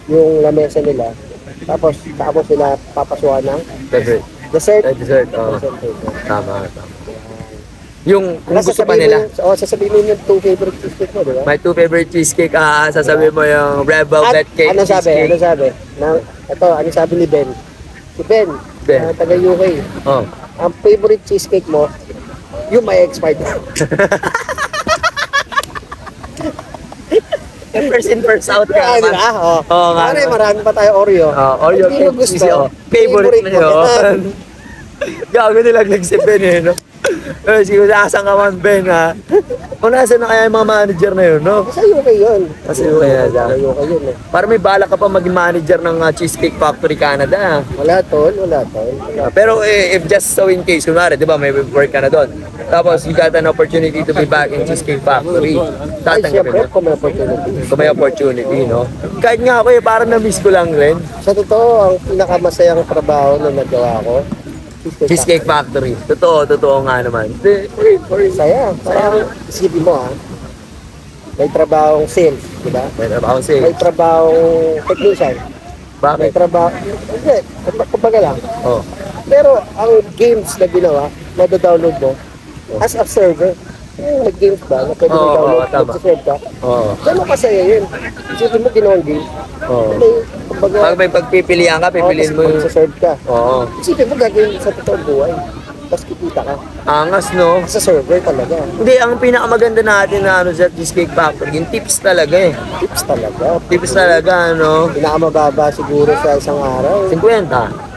yung lamesa nila. Tapos, sila papasuhan ng Dessert. dessert. Tama. Yung kung gusto pa nila. Sasabihin mo yung 2 favorite cheesecake mo, di ba? My 2 favorite cheesecake, sasabihin mo yung red velvet cake Ano cheesecake. sabi? Ano sabi ni Ben? Si Ben. Taga UK. Oh. Ang favorite cheesecake mo, yung may expired. First in, first out ka. Di ba? Oo nga. Marami pa tayo Oreo. Oreo Hindi mo cake gusto. Favorite na mo. yun. Gago nilaglag si Ben eh, no? Sige, asan ka man, Ben, ha? Kung nasa na kaya yung mga manager na yun, no? Sa UK yun. Kasi UK na siya. Sa UK yun eh. Para may balak ka pa maging manager ng Cheesecake Factory Canada, ha? Wala tol. Pero if just so in case, kunwari, di ba, may work ka na doon. Tapos you got an opportunity to be back in Cheesecake Factory. Ay, Tatanggapin siyempre, mo. kung may opportunity. Kung may opportunity, no? Kahit nga ako parang na-miss ko lang rin. Sa totoo, ang pinakamasayang trabaho na nagawa ko, Cheesecake Factory. Totoo nga naman. Saya. Parang, isipin mo may trabahong sales, di ba? May trabaho sa'yo. May trabahong technician. May Bakit? trabaho, hindi, kumbaga lang. Oh. Pero ang games na ginawa, madadownload mo, as a server, nag-games ba, na pwede Oo, mag-download, tama. mag-serve ka, Oo. gano'n kasaya yun. Isipin mo ginawang game, Oo. kumbaga, Pag may pagpipilian ka, pipiliin mo yung... mag-serve ka. Oo. Isipin mo gagawin sa totoong buhay, tapos kikita ka. Angas, no? Sa server talaga. Hindi, ang pinakamaganda natin na sa Cheesecake Factory, yung tips talaga eh. Tips talaga. Tips talaga, no? Pinakamababa siguro sa isang araw. 50.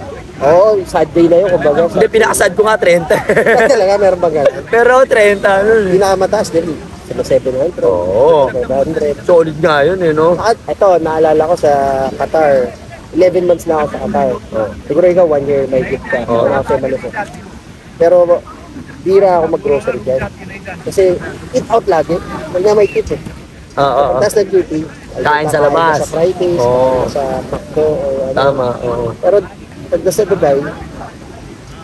Oo, sad day na yun, kumbaga. Hindi, pinakasad ko nga 30. Talaga, meron ba ganun? Pero 30, nun eh. Pinakamataas din, sa 700. Oo. 700. Solid nga yun eh, no? At ito, naalala ko sa Qatar. 11 months na ako sa Qatar. Siguro ikaw, 1 year may gift ka. Oo. Malusot. Pero, bira ako mag-grocery dyan. Kasi, eat out lagi. Huwag nga may tips eh. Oo. Tapos nag-duty. Kain sa labas. Sa Fridays, Oo. sa McDo, o ano. Tama, oo. Pero, pag nasa Dubai,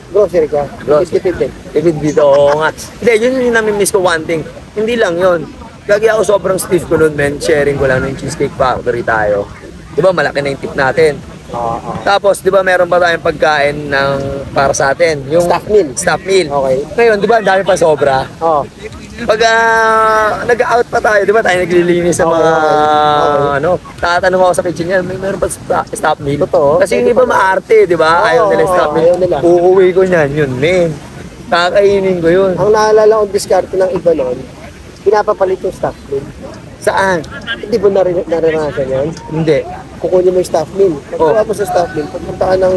grocery ka. Grocery. Tipid din. Tipid dito, oo nga. Hindi, yun yung nami-miss ko one thing. Hindi lang yun. Gagi ako sobrang stiff ko nun, men. Sharing ko lang ng Cheesecake Factory tayo. Di ba, malaki na yung tip natin. Tapos, di ba, meron pa tayong pagkain ng para sa atin. Yung Staff meal. Staff meal. Okay. Ngayon, di ba, ang dami pa sobra. Oo. Pag nag-out pa tayo, di ba, tayo naglilinis sa mga, ano, tatanong ako sa kitchen yan, meron pa staff meal. Totoo. Kasi yung iba maarte, di ba? Ayaw nila staff meal. Ayaw nila. Uuwi ko niyan, yun, men. Kakainin ko yun. Ang naalala kong diskarte ng iba noon, pinapapalit yung staff meal. Saan? Hindi mo naranasan yan? Hindi. Kukunin mo yung staff meal. Pagkuha mo sa staff meal, pupunta ka ng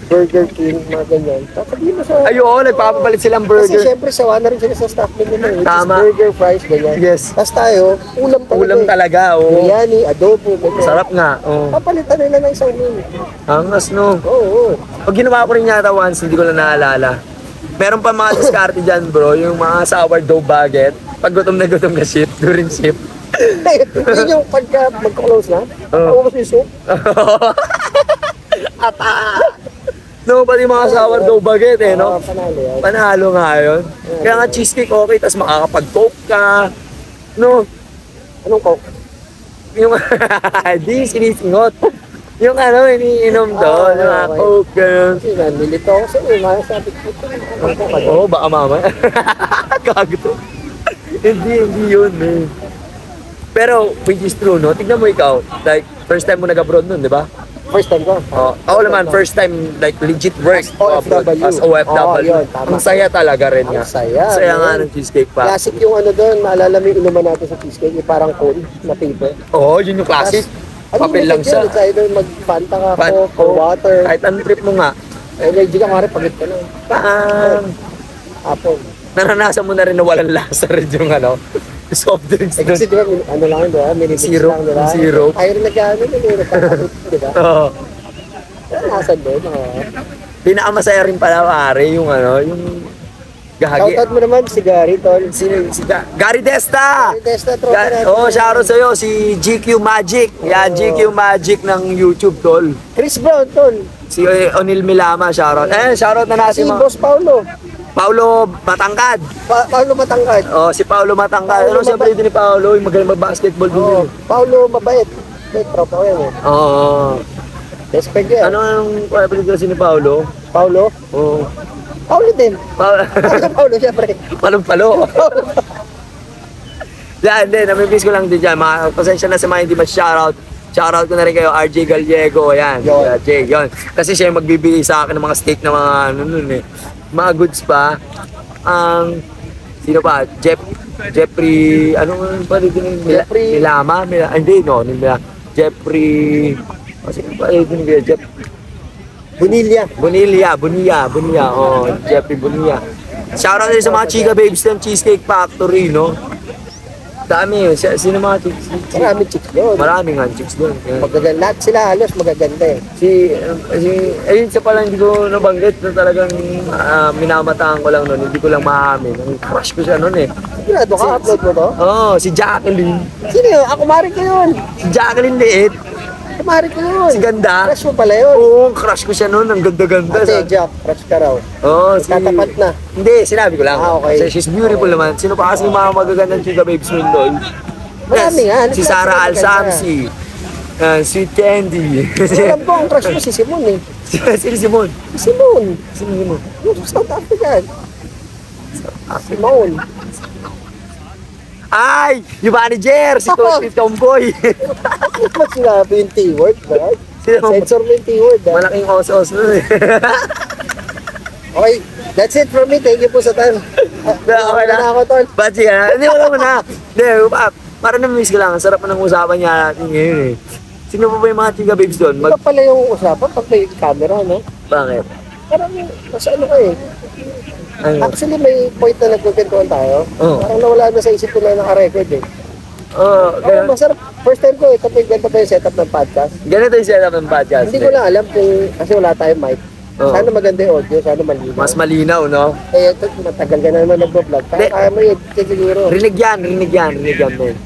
Burger King, mga ganyan. Sabihin mo sa... Ay, oo, nagpapapalit silang Kasi burger. syempre, sawa na rin sila sa staff meal nila. Which Tama. is burger, fries, ganyan. Yes. Tapos tayo, ulam talaga. Ulam talaga, oo. Biryani, adobo, ganyan. Sarap nga, oo. Papalitan nila ng isang meal. Angas, no? Oo. Pag ginawa ko rin yata once, hindi ko na naalala. Meron pa mga diskarte dyan, bro, yung mga sourdough baguette. Pag gutom na gutom ka shift, during shift. Yun yung pagka mag-close na, paubos yung soup. No, pati mga sourdough baguette eh, no? Panalo yan. Panalo nga yun. Kaya nga cheesecake okay, tas makakapag-coke ka. No? Anong coke? Yung, di, sinisingot. Yung ano, iniinom doon, yung mga okay. coke, ganun. Kasi nandilito ako sa iyo, mga sabi ko, anong coke? Oo, baka mamaya. Gago. Hindi yun, eh. Pero, which is true, no? Tignan mo ikaw, like, first time mo nag-abroad nun, di ba? First time ko. Oh, ako naman, first time, like, legit work As OFW. as OFW. Oo, yun, tama. Ang saya talaga rin Ang nga. saya, Saya nga man. ng cheesecake pa. Classic yung ano doon, naalala mo yung inuman natin sa cheesecake, yung parang cone na paper. Oo, yun yung classic. Papel lang siya. It's either mag-fanta ka, Pan- coke, or water. Kahit anong trip mo nga. Energy ka, kare, pagit ka na. Apple. Naranasan mo na rin na walang lasa rin yung ano, soft drinks Eh, kasi doon. di ba, ano lang, di ba? Minimix Zero, lang, di ba? zero. Ayaw rin nag-ano, nagkakabit, di ba? Oo. Nasaan doon, Pinakamasaya rin pala, pare, yung ano, yung gahagi. Shoutout mo naman si Gary, tol. Gary Desta! Gary Desta, tropa natin. Oh, shoutout sa'yo, si GQ Magic. Yan, GQ Magic ng YouTube, tol. Chris Brown, tol. Si Onil Milama, shoutout. Shoutout na Si natin mga... Boss Paulo. Paulo Matangkad. Paulo Matangkad. Oh, si Paulo Matangkad. Paulo Ano siyempre din ni Paulo, yung magaling mag-basketball din. Oo. yun. Paulo mabait. May tropa ko yan eh. Oo. Respect yan. Ano ang kapatid kasi ni Paulo? Paulo? Oo. Paulo din. Paulo, syempre. Palong-palo. Yan, hindi. Namimiss ko lang din dyan. Mga pasensya na sa mga hindi ma-shoutout. Shoutout ko na rin kayo, RJ Gallego. Yan. Yun. RJ, yun. Kasi siya yung magbibigay sa akin ng mga steak na mga ano nun eh. Mga goods pa. Ang sino pa? Jeffrey, ano pa rin din? Jeffrey. Milama? Hindi, no. Jeffrey, sino pa rin din? Bonilla. Bonilla. Oh, Jeffrey Bonilla. Shoutout din sa mga chika babes ng Cheesecake Factory, no? Dami, sino mga chicks? Marami chicks doon. Marami nga chicks doon. Magaganda. Lahat sila halos magaganda eh. Ayun sa pala hindi ko nabanggit na talagang minamataan ko lang noon, hindi ko lang maamin. Ang crush ko siya noon eh. Sigurado ka, upload mo to? Oo, si Jacqueline. Sino yun? Ako mari ko yun. Si Jacqueline Liit. Kumari ko yun. Si ganda. Crush mo pala yun. Oo, crush ko siya noon. Ang ganda-ganda. Ate, Jack, crush ka raw. Oo, Tatapat na. Hindi, sinabi ko lang. Ah, okay. Kasi she's beautiful naman. Sino pa kasi yung mga magagandang chika babes mo doon? Marami nga. Si Sarah Alsamsi. Sweet Candy. Alam ko, ang crush mo si Simon eh. Sino Simon? Si Simon. Sino Simon? Yung South African. Simon. Ay! Yung manager! Si Coach Tomboy! Ba't sinabi yung T-word, ba? Sino? Sensor mo yung T-word, ha? Malaking os-os nun eh. Okay, that's it from me. Thank you po sa time. Okay na? ako, tol. Ba't siya? Hindi, wala mo na. Hindi, para na-miss ko lang. Ang sarap ng usapan niya natin ngayon eh. Sino pa ba yung mga chika babes doon? Iba pala yung usapan pag may camera, no? Bakit? Parang, nasa ano ka eh. Ano? Actually, may point na nagkukentuhan tayo. Oo. Parang nawala na sa isip ko na naka-record eh. Oo, Ako, masarap. First time ko eh, kapag ganito pa yung setup ng podcast. ganito yung setup ng podcast. Hindi ko lang alam kung, kasi wala tayong mic. Oo. Sana maganda yung audio, sana malinaw. Mas malinaw, no? Eh, ito, matagal ka na naman nag-vlog. Hindi. Kaya mo yun, siguro. Rinig yan, men.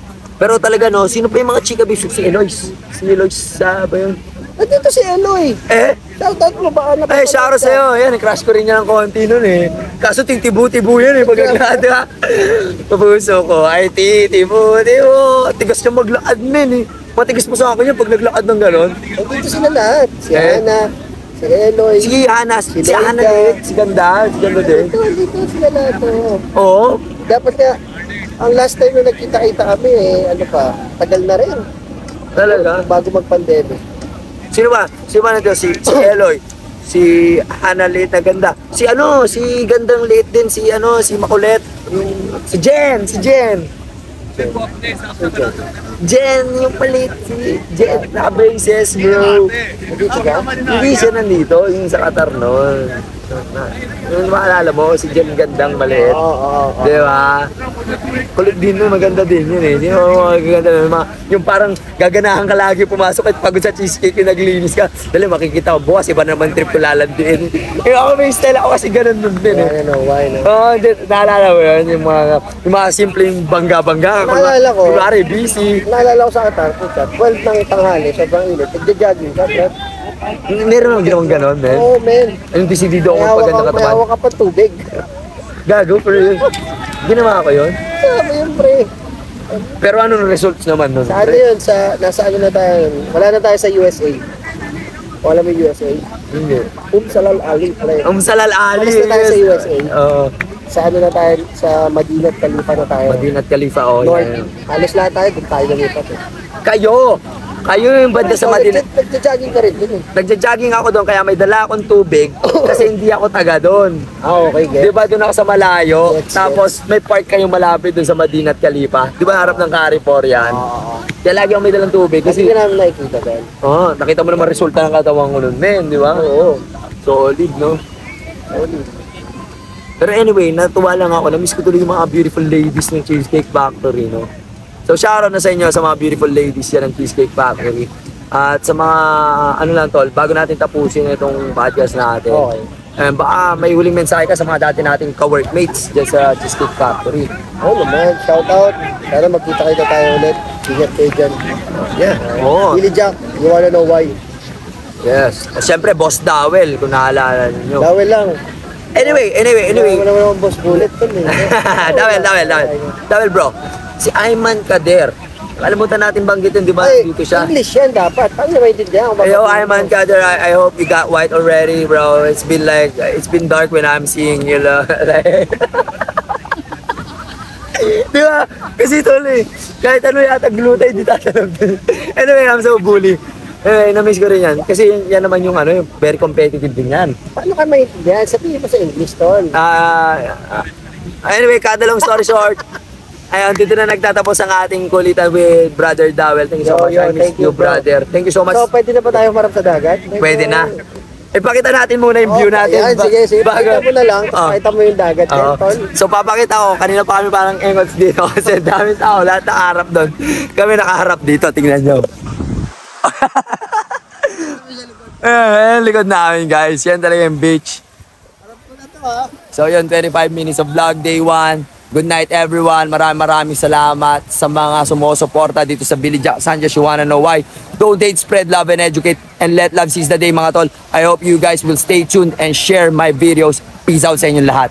Pero talaga, no, sino pa yung mga chika babes? Si Eloise. Si Eloise, ba yun? Nandito si Eloy. Eh? Shoutout mo baka Ay, shoutout sa'yo. Yan, crush ko rin niya ng konti nun eh. Kaso titibu-tibu yan eh, pag naglakad ha. Papuso ko, ay titibu-tibu. Tigas niya maglakad men eh. Matigas mo sa akin yan pag naglakad ng ganon. Nandito sila lahat. Si Eh? Hana, si Eloy. Si Hana, si Hana Leida. din, si Ganda din. Dito sila lahat. Oh. Oo. Dapat nga, ang last time na nagkita-kita kami eh, ano pa, tagal na rin. Talaga. Bago mag-pandemic. Sino ba? Sino ba nito? Si Eloy. Si Hana Liit na ganda. Si gandang liit din, si Makulit. Si Jen. Jen, yung palit, si Jen, naka-braces, bro. Nandito ka? Hindi siya nandito, yung sa Qatar noon. Yung maalala mo, si Jen gandang maliit. Oo. Di ba? Kulit din nun, maganda din yun eh. Di ba magaganda nun? Yung parang gaganahan ka lagi pumasok at pagod sa cheesecake yung naglinis ka. Dali makikita ko, bukas iba naman trip ko lalandiin. Eh ako may style ako kasi ganun nun din eh. Why no? Oo, naalala mo yun, yung mga simpleng bangga-bangga. Naalala ko. Kunwari, busy. Naalala ko sa Qatar, 12 ng tanghali, sobrang init. Nagja-jogging ka, bro. Meron lang ginawang ganon, men. Oo, men. Anong desidido ako magpaganda May katawan? hawak ka pa tubig. Gago, pero yun. Ginawa ko yun. Sabi yun, pre. Pero ano results naman nun? Sa ano yun? Nasa ano na tayo? Wala na tayo sa USA. Wala mo yung USA? Hindi. Salal Ali, pre. Salal Ali. Alis na tayo sa USA. Oo. Sa ano na tayo? Sa Madinat Khalifa na tayo. Madinat Khalifa, oh. North. Yeah. Halos lahat tayo, kung tayo lumipat eh. Kayo yung banda sa Madinat. Nagja-jogging ka rin dun eh. Nagja-jogging ako doon kaya may dala akong tubig kasi hindi ako taga doon. Okay, Di ba doon ako sa malayo? Yes, Tapos may park kayong malapit doon sa Madinat Khalifa. Di ba harap ng Carrefour yan? Kaya lagi ako may dalang tubig Kasi kasi hindi namin nakikita dahil. nakita mo naman resulta ng katawan ko nun, men, di ba? Oo. Solid, no? Pero anyway, natuwa lang ako. Na-miss ko tuloy yung mga beautiful ladies ng Cheesecake Factory, no? So, shoutout na sa inyo sa mga beautiful ladies yan ng Cheesecake Factory. At sa mga, ano lang tol, bago natin tapusin itong podcast natin. Okay. Baka may huling mensahe ka sa mga dati nating ka-workmates dyan sa Cheesecake Factory. Oo naman, shoutout. Sana magkita-kita tayo ulit. Ingat kayo dyan. Yeah. Oo. Billy Jack, you wanna know why? Yes. At syempre, Boss Dawel, kung naalala ninyo. Dawel lang. Anyway. Wala naman boss bullet dun eh. Dawel bro. Si Ayman Kader. Kalimutan natin banggitin, di ba? Ay, Dito siya. English yan dapat. Paano naman maintindihan? Yo, Ayman Kader, I hope you got white already, bro. It's been dark when I'm seeing you, di ba? Kasi tol eh, kahit ano yata glutay, di tatanong. Anyway, I'm so bully. Anyway, na-miss ko rin yan. Kasi yan naman yung ano, yung very competitive din yan. Paano ka maintindihan? Sabihin mo sa English, tol. Anyway, kada long story short, ayun, dito na nagtatapos ang ating kulitan with Brother Dawel. Thank you so much. I miss thank you, you, brother. Thank you so much. So, pwede na ba tayo marap sa dagat? Pwede na. Ipakita natin muna yung view natin. Ayan, sige. Pakita mo na lang. Ah. Pakita mo yung dagat. Oo. Yan, tol. So papakita ko, kanina pa kami parang engots dito kasi daming tao, lahat nakaharap doon. Kami nakaharap dito, tingnan nyo. Ayan, likod namin guys. Yan talaga yung beach. So yun, 25 minutes of vlog, day 1. Good night everyone. Maraming salamat sa mga sumusuporta dito sa Billy Jack Sanchez. You wanna know why? Donate, spread love, and educate. And let love seize the day mga tol. I hope you guys will stay tuned and share my videos. Peace out sa inyong lahat.